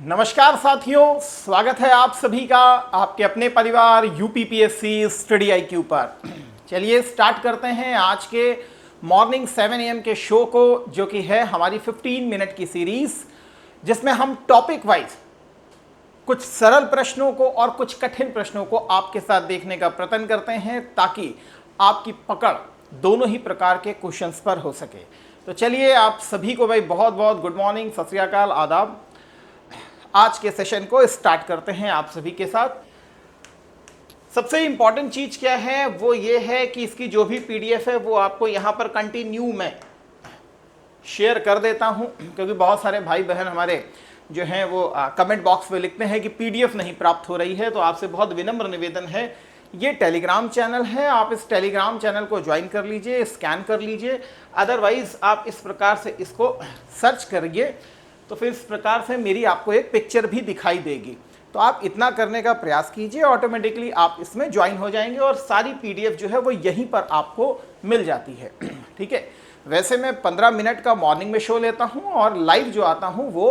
नमस्कार साथियों, स्वागत है आप सभी का आपके अपने परिवार यूपीपीएससी स्टडी आईक्यू पर। चलिए स्टार्ट करते हैं आज के मॉर्निंग 7 AM के शो को, जो कि है हमारी 15 मिनट की सीरीज, जिसमें हम टॉपिक वाइज कुछ सरल प्रश्नों को और कुछ कठिन प्रश्नों को आपके साथ देखने का प्रयत्न करते हैं, ताकि आपकी पकड़ दोनों ही प्रकार के क्वेश्चंस पर हो सके। तो चलिए आप सभी को भाई बहुत बहुत गुड मॉर्निंग, सत श्री अकाल, आदाब। आज के सेशन को स्टार्ट करते हैं आप सभी के साथ। सबसे इंपॉर्टेंट चीज क्या है, वो ये है कि इसकी जो भी पीडीएफ है वो आपको यहाँ पर कंटिन्यू में शेयर कर देता हूँ, क्योंकि बहुत सारे भाई बहन हमारे जो हैं वो कमेंट बॉक्स में लिखते हैं कि पीडीएफ नहीं प्राप्त हो रही है। तो आपसे बहुत विनम्र निवेदन है, ये टेलीग्राम चैनल है, आप इस टेलीग्राम चैनल को ज्वाइन कर लीजिए, स्कैन कर लीजिए। अदरवाइज आप इस प्रकार से इसको सर्च करिए, तो फिर इस प्रकार से मेरी आपको एक पिक्चर भी दिखाई देगी। तो आप इतना करने का प्रयास कीजिए, ऑटोमेटिकली आप इसमें ज्वाइन हो जाएंगे और सारी पीडीएफ जो है वो यहीं पर आपको मिल जाती है। ठीक है। वैसे मैं 15 मिनट का मॉर्निंग में शो लेता हूं और लाइव जो आता हूं वो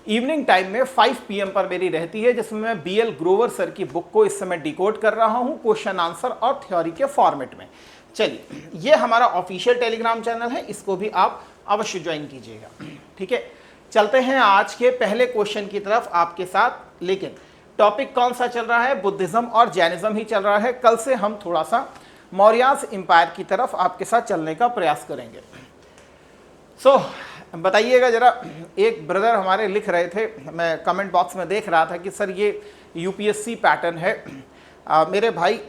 इवनिंग टाइम में 5 PM पर मेरी रहती है, जिसमें मैं BL ग्रोवर सर की बुक को इस समय डिकोड कर रहा हूं, क्वेश्चन आंसर और थ्योरी के फॉर्मेट में। चलिए, ये हमारा ऑफिशियल टेलीग्राम चैनल है, इसको भी आप अवश्य ज्वाइन कीजिएगा। ठीक है, चलते हैं आज के पहले क्वेश्चन की तरफ आपके साथ। लेकिन टॉपिक कौन सा चल रहा है? बुद्धिज्म और जैनिज्म ही चल रहा है। कल से हम थोड़ा सा मौर्यास एम्पायर की तरफ आपके साथ चलने का प्रयास करेंगे। बताइएगा जरा, एक ब्रदर हमारे लिख रहे थे, मैं कमेंट बॉक्स में देख रहा था कि सर ये यूपीएससी पैटर्न है। मेरे भाई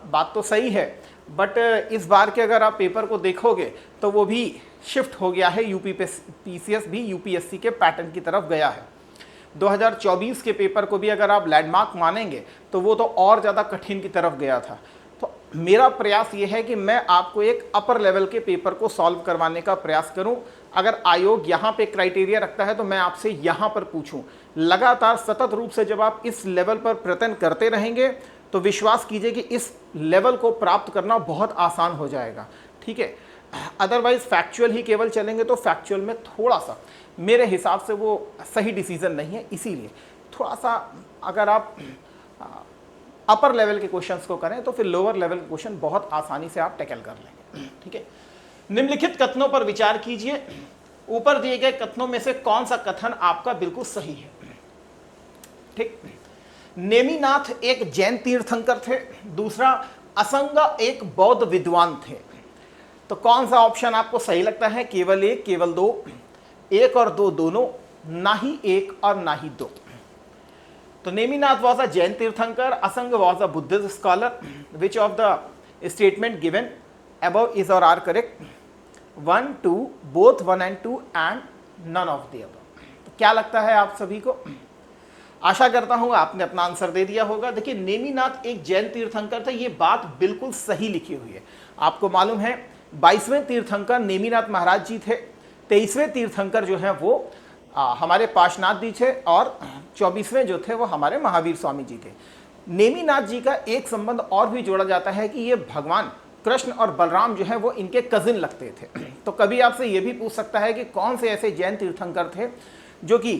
बात तो सही है, बट इस बार के अगर आप पेपर को देखोगे तो वो भी शिफ्ट हो गया है, यूपीपीसीएस भी यूपीएससी के पैटर्न की तरफ गया है। 2024 के पेपर को भी अगर आप लैंडमार्क मानेंगे तो वो तो और ज़्यादा कठिन की तरफ गया था। तो मेरा प्रयास ये है कि मैं आपको एक अपर लेवल के पेपर को सॉल्व करवाने का प्रयास करूं। अगर आयोग यहाँ पे क्राइटेरिया रखता है तो मैं आपसे यहाँ पर पूछूं। लगातार सतत रूप से जब आप इस लेवल पर प्रयत्न करते रहेंगे तो विश्वास कीजिए कि इस लेवल को प्राप्त करना बहुत आसान हो जाएगा। ठीक है। अदरवाइज फैक्चुअल ही केवल चलेंगे तो फैक्चुअल में थोड़ा सा मेरे हिसाब से वो सही डिसीजन नहीं है। इसीलिए थोड़ा सा अगर आप अपर लेवल के क्वेश्चंस को करें तो फिर लोअर लेवल के क्वेश्चन बहुत आसानी से आप टैकल कर लेंगे। ठीक है। निम्नलिखित कथनों पर विचार कीजिए। ऊपर दिए गए कथनों में से कौन सा कथन आपका बिल्कुल सही है? ठीक। नेमिनाथ एक जैन तीर्थंकर थे, दूसरा असंग एक बौद्ध विद्वान थे। तो कौन सा ऑप्शन आपको सही लगता है? केवल एक, केवल दो, एक और दो दोनों, ना ही एक और ना ही दो। तो नेमिनाथ वॉज अ जैन तीर्थंकर, असंग was a Buddhist scholar. Which of the statement given above is or are correct? 1, 2, both 1 and 2 and none of the above। तो क्या लगता है आप सभी को? आशा करता हूँ आपने अपना आंसर दे दिया होगा। देखिए, नेमिनाथ एक जैन तीर्थंकर थे, ये बात बिल्कुल सही लिखी हुई है। आपको मालूम है 22वें तीर्थंकर नेमिनाथ महाराज जी थे, 23वें तीर्थंकर जो है वो हमारे पार्श्वनाथ जी थे और 24वें जो थे वो हमारे महावीर स्वामी जी थे। नेमिनाथ जी का एक संबंध और भी जोड़ा जाता है कि ये भगवान कृष्ण और बलराम जो है वो इनके कजिन लगते थे। तो कभी आपसे ये भी पूछ सकता है कि कौन से ऐसे जैन तीर्थंकर थे जो कि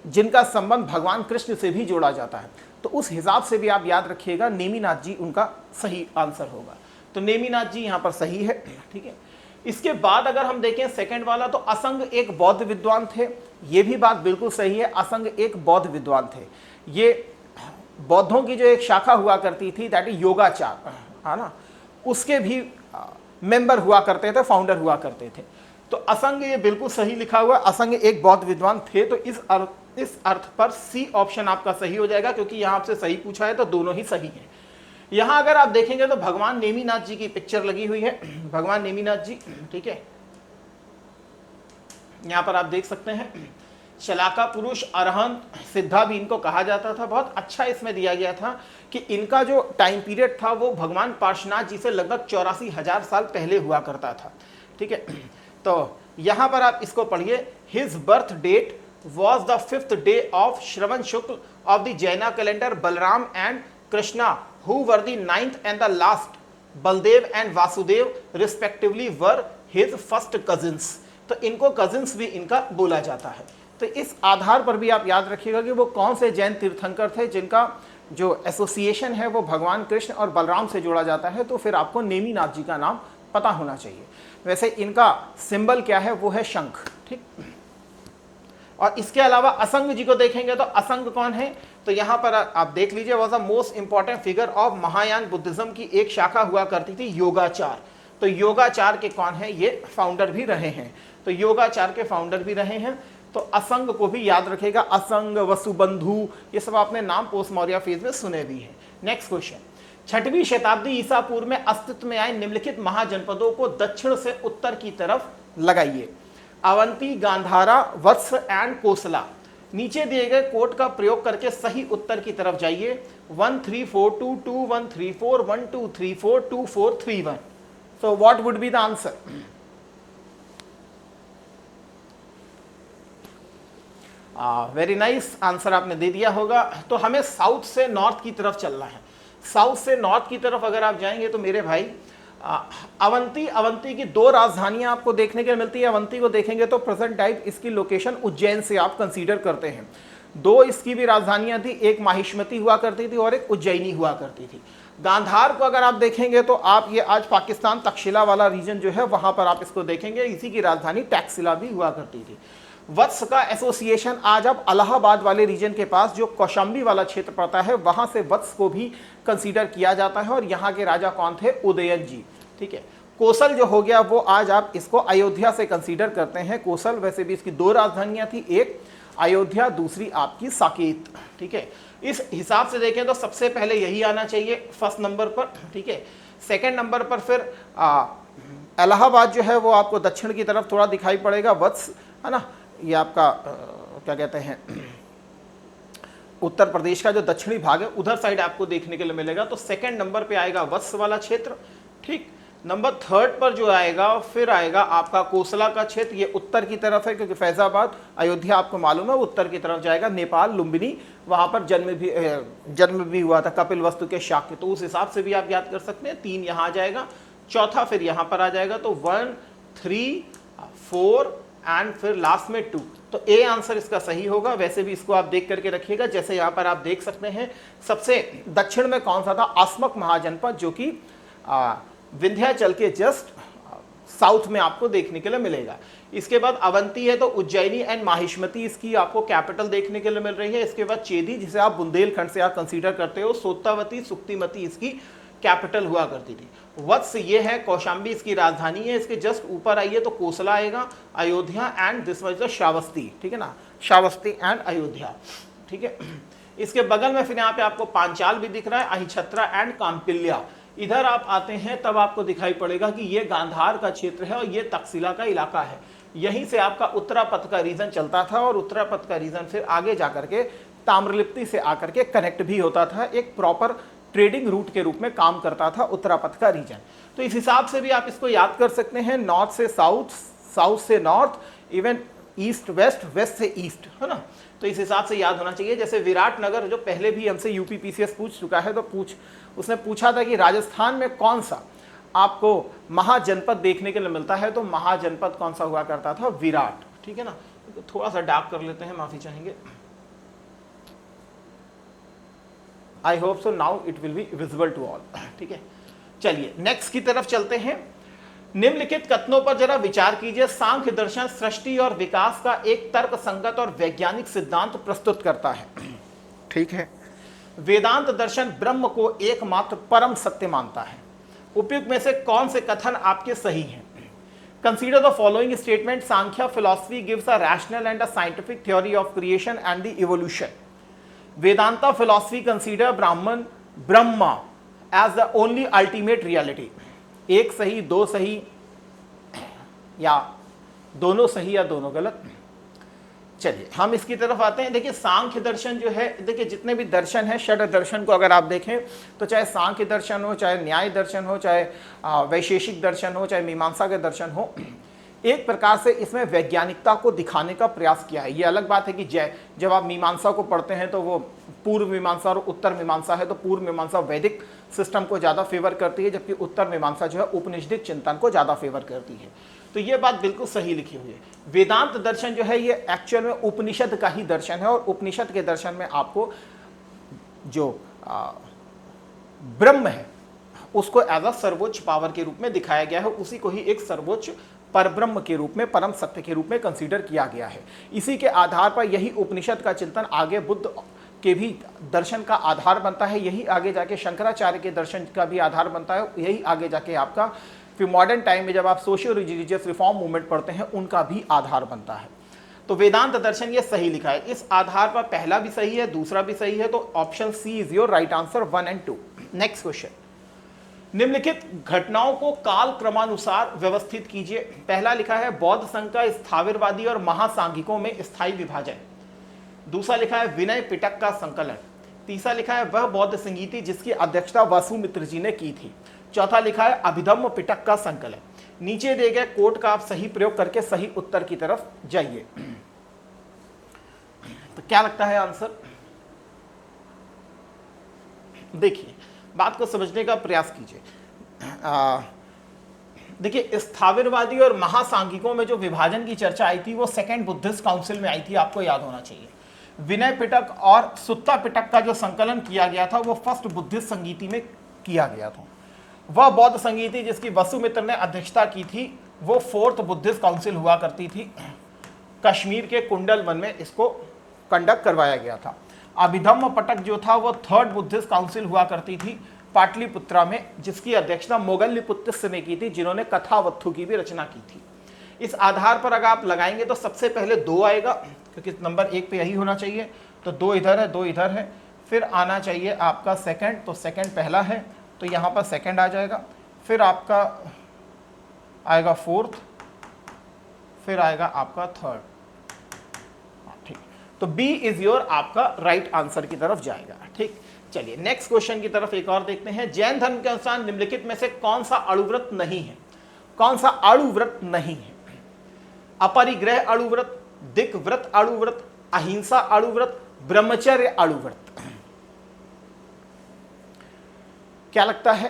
जिनका संबंध भगवान कृष्ण से भी जोड़ा जाता है। तो उस हिसाब से भी आप याद रखिएगा, नेमिनाथ जी उनका सही आंसर होगा। तो नेमिनाथ जी यहाँ पर सही है। ठीक है। इसके बाद अगर हम देखें सेकंड वाला, तो असंग एक बौद्ध विद्वान थे। ये भी बात बिल्कुल सही है, असंग एक बौद्ध विद्वान थे। ये बौद्धों की जो एक शाखा हुआ करती थी, दैट इज योगाचार, है ना, उसके भी मेंबर हुआ करते थे, फाउंडर हुआ करते थे। तो असंग ये बिल्कुल सही लिखा हुआ, असंग एक बौद्ध विद्वान थे। तो इस अर्थ पर सी ऑप्शन आपका सही हो जाएगा, क्योंकि यहाँ आपसे सही पूछा है तो दोनों ही सही हैं। यहाँ अगर आप देखेंगे तो भगवान नेमिनाथ जी की पिक्चर लगी हुई है, भगवान नेमिनाथ जी। ठीक है, यहाँ पर आप देख सकते हैं। शलाका पुरुष, अरहंत, सिद्धा भी इनको कहा जाता था। बहुत अच्छा इसमें दिया गया था कि इनका जो टाइम पीरियड था वो भगवान पार्श्वनाथ जी से लगभग 84,000 साल पहले हुआ करता था। ठीक है। तो यहाँ पर आप इसको पढ़िए। His birth date was the 5th day of Shravan Shukla of the Jaina calendar. Balram and Krishna who were the 9th and the last, Baladev and Vasudev respectively were his first cousins. तो इनको कजिन्स भी इनका बोला जाता है। तो इस आधार पर भी आप याद रखिएगा कि वो कौन से जैन तीर्थंकर थे जिनका जो एसोसिएशन है वो भगवान कृष्ण और बलराम से जोड़ा जाता है, तो फिर आपको नेमिनाथ जी का नाम पता होना चाहिए। वैसे इनका सिंबल क्या है, वो है शंख, ठीक। और इसके अलावा असंग जी को देखेंगे तो असंग कौन है, तो यहाँ पर आप देख लीजिए, was the most important figure of Mahayana Buddhism की एक शाखा हुआ करती थी योगाचार। तो योगाचार के कौन है, ये फाउंडर भी रहे हैं, तो योगाचार के फाउंडर भी रहे हैं। तो असंग को भी याद रखेगा, असंग, वसुबंधु, ये सब आपने नाम पोस्ट मौर्य फेज में सुने भी हैं। नेक्स्ट क्वेश्चन, 6वीं शताब्दी ईसा पूर्व में अस्तित्व में आए निम्नलिखित महाजनपदों को दक्षिण से उत्तर की तरफ लगाइए। अवंती, गांधारा, वत्स एंड कोसला। नीचे दिए गए कोड का प्रयोग करके सही उत्तर की तरफ जाइए। 1 3 4 2 2 1 3 4 1 2 3 4 2 4 3 1। So what would be the answer? Very nice, answer आपने दे दिया होगा। तो हमें साउथ से नॉर्थ की तरफ चलना है। साउथ से नॉर्थ की तरफ अगर आप जाएंगे तो मेरे भाई अवंती की 2 राजधानियां आपको देखने के लिए मिलती है। अवंती को देखेंगे तो प्रेजेंट टाइप इसकी लोकेशन उज्जैन से आप कंसीडर करते हैं। 2 इसकी भी राजधानियां थी, एक माहिष्मती हुआ करती थी और एक उज्जैनी हुआ करती थी। गांधार को अगर आप देखेंगे तो आप ये आज पाकिस्तान तक्षशिला वाला रीजन जो है वहां पर आप इसको देखेंगे, इसी की राजधानी टैक्सिला भी हुआ करती थी। वत्स का एसोसिएशन आज आप इलाहाबाद वाले रीजन के पास जो कौशाम्बी वाला क्षेत्र पड़ता है वहां से वत्स को भी कंसीडर किया जाता है, और यहाँ के राजा कौन थे, उदयन जी, ठीक है। कोसल जो हो गया वो आज आप इसको अयोध्या से कंसीडर करते हैं। कोसल वैसे भी इसकी 2 राजधानियां थी, एक अयोध्या, दूसरी आपकी साकेत, ठीक है। इस हिसाब से देखें तो सबसे पहले यही आना चाहिए फर्स्ट नंबर पर, ठीक है। सेकंड नंबर पर फिर इलाहाबाद जो है वो आपको दक्षिण की तरफ थोड़ा दिखाई पड़ेगा, वत्स है ना, ये आपका क्या कहते हैं उत्तर प्रदेश का जो दक्षिणी भाग है उधर साइड आपको देखने के लिए मिलेगा। तो सेकंड नंबर पे आएगा वत्स वाला क्षेत्र, ठीक। नंबर 3 पर जो आएगा फिर आएगा आपका कोसला का क्षेत्र, ये उत्तर की तरफ है क्योंकि फैजाबाद अयोध्या आपको मालूम है उत्तर की तरफ जाएगा। नेपाल लुम्बिनी, वहां पर जन्म भी हुआ था कपिल वस्तु के शाक्य, तो उस हिसाब से भी आप याद कर सकते हैं। 3 यहाँ आ जाएगा, चौथा फिर यहाँ पर आ जाएगा, तो 1 3 4 एंड फिर लास्ट में 2, तो ए आंसर इसका सही होगा। वैसे भी इसको आप देख करके रखिएगा, जैसे यहाँ पर आप देख सकते हैं सबसे दक्षिण में कौन सा था, आसमक महाजनपद, जो कि विंध्याचल के जस्ट साउथ में आपको देखने के लिए मिलेगा। इसके बाद अवंती है तो उज्जैनी एंड माहिष्मती इसकी आपको कैपिटल देखने के लिए मिल रही है। इसके बाद चेदी जिसे आप बुंदेलखंड से आप कंसीडर करते हो, सोतावती, सुक्तिमती इसकी कैपिटल हुआ करती थी। वत्स ये है, कौशाम्बी इसकी राजधानी है। इसके जस्ट ऊपर आइए तो कोसला आएगा, Ayodhya and this was the Shravasti, ठीक है ना, श्रावस्ती एंड अयोध्या, ठीक है। इसके बगल में फिर यहाँ पे आपको पांचाल भी दिख रहा है, अहिछत्रा एंड काम्पिल्या। इधर आप आते हैं तब आपको दिखाई पड़ेगा कि ये गांधार का क्षेत्र है और ये तक्षशिला का इलाका है। यहीं से आपका उत्तरापथ का रीजन चलता था और उत्तरापथ का रीजन फिर आगे जाकर के ताम्रलिप्ति से आकर के कनेक्ट भी होता था, एक प्रॉपर ट्रेडिंग रूट के रूप में काम करता था उत्तरापथ का रीजन। तो इस हिसाब से भी आप इसको याद कर सकते हैं, नॉर्थ से साउथ, साउथ से north, even east west, west से ईस्ट, है ना। तो इस हिसाब से याद होना चाहिए। जैसे विराटनगर जो पहले भी हमसे यूपी पीसीएस पूछ चुका है, तो उसने पूछा था कि राजस्थान में कौन सा आपको महाजनपद देखने के लिए मिलता है, तो महाजनपद कौन सा हुआ करता था, विराट, ठीक है ना। तो थोड़ा सा डार्क कर लेते हैं, माफी चाहेंगे। I hope so now it will be visible to all, ठीक है। चलिए नेक्स्ट की तरफ चलते हैं। निम्नलिखित कथनों पर जरा विचार कीजिए। सांख्य दर्शन सृष्टि और विकास का एक तर्क संगत और वैज्ञानिक सिद्धांत प्रस्तुत करता है, ठीक है। वेदांत दर्शन ब्रह्म को एकमात्र परम सत्य मानता है। उपयुक्त में से कौन से कथन आपके सही हैं? Consider the following statement. Samkhya philosophy gives a rational and a scientific theory of creation and the evolution. Vedanta philosophy consider Brahma as the only ultimate reality. एक सही, 2 सही, या दोनों सही या दोनों गलत? चलिए हम इसकी तरफ आते हैं। देखिए सांख्य दर्शन जो है, देखिए जितने भी दर्शन है, षड दर्शन को अगर आप देखें तो चाहे सांख्य दर्शन हो, चाहे न्याय दर्शन हो, चाहे वैशेषिक दर्शन हो, चाहे मीमांसा के दर्शन हो, एक प्रकार से इसमें वैज्ञानिकता को दिखाने का प्रयास किया है। ये अलग बात है कि जब आप मीमांसा को पढ़ते हैं तो वो पूर्व मीमांसा और उत्तर मीमांसा है, तो पूर्व मीमांसा वैदिक सिस्टम को ज़्यादा फेवर करती है, जबकि उत्तर मीमांसा जो है उपनिषदिक चिंतन को ज़्यादा फेवर करती है। तो ये बात बिल्कुल सही लिखी हुई है। वेदांत दर्शन जो है ये एक्चुअल में उपनिषद का ही दर्शन है, और उपनिषद के दर्शन में आपको जो ब्रह्म है उसको एज अ सर्वोच्च पावर के रूप में दिखाया गया है, उसी को ही एक सर्वोच्च परब्रह्म के रूप में, परम सत्य के रूप में कंसीडर किया गया है। इसी के आधार पर यही उपनिषद का चिंतन आगे बुद्ध के भी दर्शन का आधार बनता है, यही आगे जाके शंकराचार्य के दर्शन का भी आधार बनता है, यही आगे जाके आपका फिर मॉडर्न टाइम में जब आप सोशियो रिलीजियस रिफॉर्म मूवमेंट पढ़ते हैं उनका भी आधार बनता है। तो वेदांत दर्शन ये सही लिखा है, इस आधार पर पहला भी सही है, दूसरा भी सही है, तो option C is your right answer 1 और 2। नेक्स्ट क्वेश्चन, निम्नलिखित घटनाओं को काल क्रमानुसार व्यवस्थित कीजिए। पहला लिखा है बौद्ध संघ का स्थाविरवादी और महासांघिकों में स्थायी विभाजन। दूसरा लिखा है विनय पिटक का संकलन। तीसरा लिखा है वह बौद्ध संगीति जिसकी अध्यक्षता वासुमित्र जी ने की थी। चौथा लिखा है अभिधम्म पिटक का संकलन। नीचे दिए गए कोड का आप सही प्रयोग करके सही उत्तर की तरफ जाइए। तो क्या लगता है आंसर? देखिए, बात को समझने का प्रयास कीजिए। देखिए, स्थाविरवादी और महासांघिकों में जो विभाजन की चर्चा आई थी वो सेकेंड बुद्धिस्ट काउंसिल में आई थी, आपको याद होना चाहिए। विनय पिटक और सुत्ता पिटक का जो संकलन किया गया था वो फर्स्ट बुद्धिस्ट संगीति में किया गया था। वह बौद्ध संगीति जिसकी वसुमित्र ने अध्यक्षता की थी वो फोर्थ बुद्धिस्ट काउंसिल हुआ करती थी, कश्मीर के कुंडल वन में इसको कंडक्ट करवाया गया था। अभिधम्म पिटक जो था वो थर्ड बुद्धिस्ट काउंसिल हुआ करती थी पाटलिपुत्रा में, जिसकी अध्यक्षता मोगल्लिपुत्र ने की थी, जिन्होंने कथावत्थु की भी रचना की थी। इस आधार पर अगर आप लगाएंगे तो सबसे पहले 2 आएगा, क्योंकि नंबर 1 पे यही होना चाहिए, तो 2 इधर है, 2 इधर है। फिर आना चाहिए आपका सेकंड, तो सेकंड पहला है तो यहाँ पर सेकंड आ जाएगा। फिर आपका आएगा फोर्थ, फिर आएगा आपका थर्ड। ठीक, तो बी इज योर आपका राइट आंसर की तरफ जाएगा। ठीक, चलिए नेक्स्ट क्वेश्चन की तरफ एक और देखते हैं। जैन धर्म के अनुसार निम्नलिखित में से कौन सा अणुव्रत नहीं है? कौन सा अणुव्रत नहीं है? अपरिग्रह अणुव्रत, दिक् व्रत अणुव्रत, अहिंसा अणुव्रत, ब्रह्मचर्य अणुव्रत। क्या लगता है?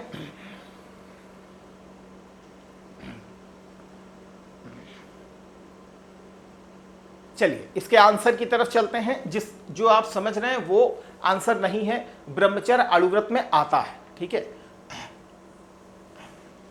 चलिए इसके आंसर की तरफ चलते हैं। जो आप समझ रहे हैं वो आंसर नहीं है, ब्रह्मचर्य अणुव्रत में आता है। ठीक है,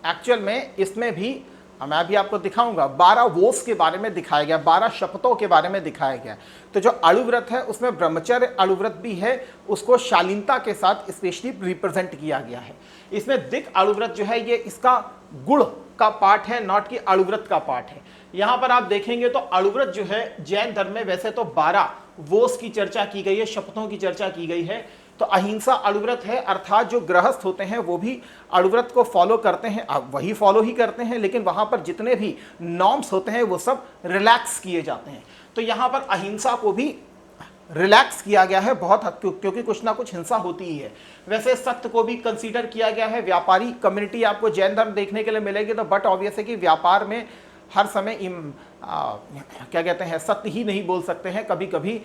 एक्चुअल में इसमें भी मैं अभी आपको दिखाऊंगा 12 वोस के बारे में दिखाया गया, 12 शपथों के बारे में दिखाया गया। तो जो अणुव्रत है उसमें ब्रह्मचर्य अणुव्रत भी है, उसको शालीनता के साथ स्पेशली रिप्रेजेंट किया गया है। इसमें दिक् अणुव्रत जो है ये इसका गुण का पार्ट है, नॉट कि अणुव्रत का पार्ट है। यहाँ पर आप देखेंगे तो अणुव्रत जो है जैन धर्म में वैसे तो 12 वोस की चर्चा की गई है, शपथों की चर्चा की गई है। तो अहिंसा अणुव्रत है, अर्थात जो गृहस्थ होते हैं वो भी अणुव्रत को फॉलो करते हैं, अब वही फॉलो ही करते हैं, लेकिन वहां पर जितने भी नॉर्म्स होते हैं वो सब रिलैक्स किए जाते हैं। तो यहाँ पर अहिंसा को भी रिलैक्स किया गया है बहुत हद, क्योंकि कुछ ना कुछ हिंसा होती ही है। वैसे सत्य को भी कंसीडर किया गया है। व्यापारी कम्युनिटी आपको जैन धर्म देखने के लिए मिलेगी, तो बट ऑब्वियस है कि व्यापार में हर समय क्या कहते हैं, सत्य ही नहीं बोल सकते हैं, कभी कभी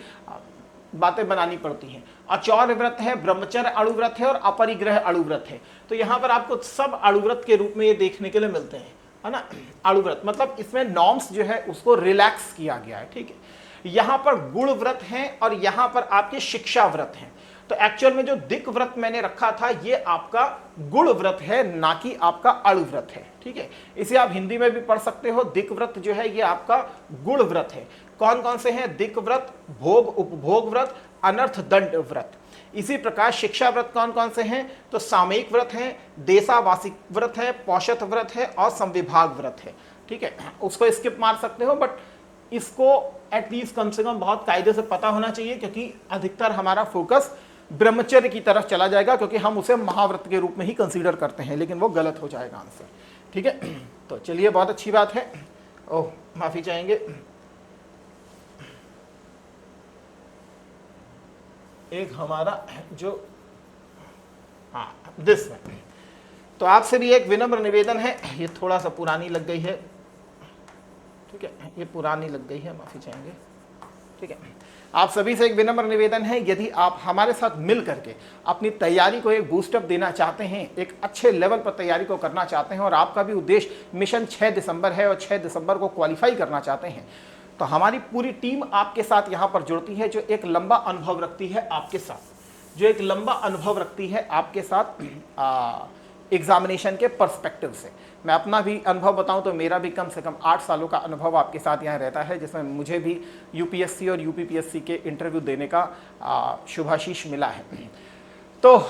बातें बनानी पड़ती हैं। आचौर्य व्रत है, ब्रह्मचर्य अणुव्रत है और अपरिग्रह अणुव्रत है। तो यहाँ पर आपको सब अणुव्रत के रूप में ये देखने के लिए मिलते हैं, है ना। अणुव्रत मतलब इसमें नॉर्म्स जो है उसको रिलैक्स किया गया है। ठीक है, यहाँ पर गुण व्रत है और यहाँ पर आपके शिक्षा व्रत है। तो एक्चुअल में जो दिक् व्रत मैंने रखा था ये आपका गुण व्रत है, ना कि आपका अणुव्रत है। ठीक है, इसे आप हिंदी में भी पढ़ सकते हो। दिक् व्रत जो है ये आपका गुण व्रत है। कौन कौन से हैं? दिक् व्रत, भोग उपभोग व्रत, अनर्थ दंड व्रत। इसी प्रकार शिक्षा व्रत कौन कौन से हैं? तो सामयिक व्रत है, देशावासिक व्रत है, पौषध व्रत है और संविभाग व्रत है। ठीक है, उसको स्किप मार सकते हो, बट इसको एटलीस्ट कम से कम बहुत कायदे से पता होना चाहिए, क्योंकि अधिकतर हमारा फोकस ब्रह्मचर्य की तरफ चला जाएगा, क्योंकि हम उसे महाव्रत के रूप में ही कंसीडर करते हैं, लेकिन वो गलत हो जाएगा आंसर। ठीक है, तो चलिए बहुत अच्छी बात है। ओह माफी चाहेंगे, एक हमारा जो दिस में, तो आपसे भी एक विनम्र निवेदन है, ये थोड़ा सा पुरानी लग गई है। ठीक है, ये पुरानी लग गई है, माफी चाहेंगे। ठीक है। आप सभी से एक विनम्र निवेदन है, यदि आप हमारे साथ मिल करके अपनी तैयारी को एक बूस्टअप देना चाहते हैं, एक अच्छे लेवल पर तैयारी को करना चाहते हैं और आपका भी उद्देश्य मिशन 6 दिसंबर है और 6 दिसंबर को क्वालिफाई करना चाहते हैं, तो हमारी पूरी टीम आपके साथ यहाँ पर जुड़ती है, जो एक लंबा अनुभव रखती है आपके साथ, जो एक लंबा अनुभव रखती है आपके साथ एग्जामिनेशन के पर्सपेक्टिव से। मैं अपना भी अनुभव बताऊं तो मेरा भी कम से कम 8 सालों का अनुभव आपके साथ यहाँ रहता है, जिसमें मुझे भी यूपीएससी और यूपीपीएससी के इंटरव्यू देने का शुभाशीष मिला है। तो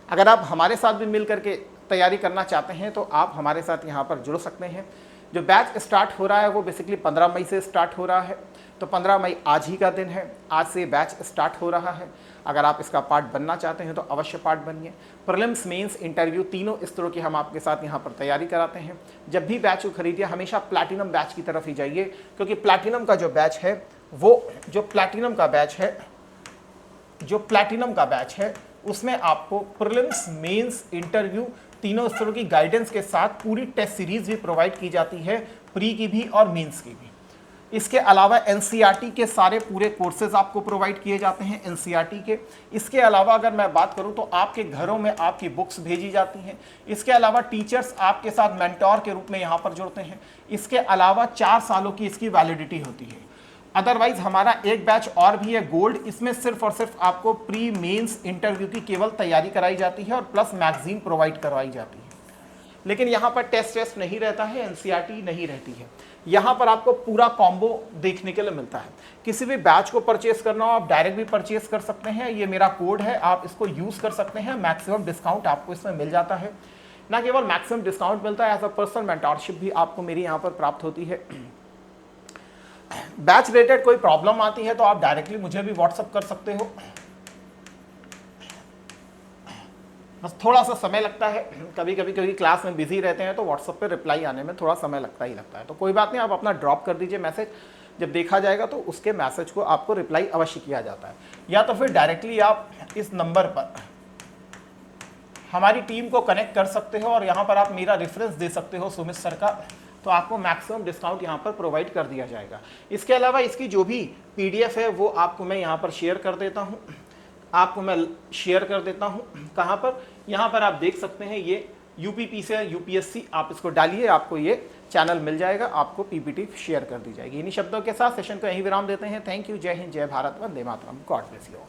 अगर आप हमारे साथ भी मिल करके तैयारी करना चाहते हैं तो आप हमारे साथ यहाँ पर जुड़ सकते हैं। जो बैच स्टार्ट हो रहा है वो बेसिकली 15 मई से स्टार्ट हो रहा है, तो 15 मई आज ही का दिन है, आज से बैच स्टार्ट हो रहा है। अगर आप इसका पार्ट बनना चाहते हैं तो अवश्य पार्ट बनिए। प्रीलिम्स, मेंस, इंटरव्यू तीनों स्तरों की हम आपके साथ यहाँ पर तैयारी कराते हैं। जब भी बैच को खरीदिए हमेशा प्लैटिनम बैच की तरफ ही जाइए, क्योंकि प्लैटिनम का जो बैच है वो जो प्लैटिनम का बैच है उसमें आपको प्रीलिम्स, मेंस, इंटरव्यू तीनों स्तरों की गाइडेंस के साथ पूरी टेस्ट सीरीज भी प्रोवाइड की जाती है, प्री की भी और मेंस की भी। इसके अलावा एनसीईआरटी के सारे पूरे कोर्सेज आपको प्रोवाइड किए जाते हैं एनसीईआरटी के। इसके अलावा अगर मैं बात करूं तो आपके घरों में आपकी बुक्स भेजी जाती हैं। इसके अलावा टीचर्स आपके साथ मेंटोर के रूप में यहाँ पर जुड़ते हैं। इसके अलावा 4 सालों की इसकी वैलिडिटी होती है। अदरवाइज हमारा एक बैच और भी है गोल्ड, इसमें सिर्फ और सिर्फ आपको प्री, मेंस, इंटरव्यू की केवल तैयारी कराई जाती है और प्लस मैगजीन प्रोवाइड करवाई जाती है। लेकिन यहाँ पर टेस्ट नहीं रहता है, एनसीईआरटी नहीं रहती है। यहाँ पर आपको पूरा कॉम्बो देखने के लिए मिलता है। किसी भी बैच को परचेस करना हो आप डायरेक्ट भी परचेस कर सकते हैं, ये मेरा कोड है, आप इसको यूज़ कर सकते हैं। मैक्सिमम डिस्काउंट आपको इसमें मिल जाता है। ना केवल मैक्सिमम डिस्काउंट मिलता है, एज अ पर्सनल मेंटोरशिप भी आपको मेरी यहाँ पर प्राप्त होती है। बैच रिलेटेड कोई प्रॉब्लम आती है तो आप डायरेक्टली मुझे भी व्हाट्सअप कर सकते हो। बस थोड़ा सा समय लगता है, कभी क्लास में बिजी रहते हैं तो व्हाट्सअप पे रिप्लाई आने में थोड़ा समय लगता है। तो कोई बात नहीं, आप अपना ड्रॉप कर दीजिए मैसेज, जब देखा जाएगा तो उसके मैसेज को आपको रिप्लाई अवश्य किया जाता है। या तो फिर डायरेक्टली आप इस नंबर पर हमारी टीम को कनेक्ट कर सकते हो और यहाँ पर आप मेरा रेफरेंस दे सकते हो सुमित सर का, तो आपको मैक्सिमम डिस्काउंट यहाँ पर प्रोवाइड कर दिया जाएगा। इसके अलावा इसकी जो भी पीडीएफ है वो आपको मैं यहाँ पर शेयर कर देता हूँ, कहाँ पर, यहाँ पर आप देख सकते हैं, ये यूपीपी से यूपीएससी, आप इसको डालिए, आपको ये चैनल मिल जाएगा, आपको पीपीटी शेयर कर दी जाएगी। इन्हीं शब्दों के साथ सेशन को यहीं विराम देते हैं। थैंक यू, जय हिंद, जय Bharat, Vande Mataram, God bless you all.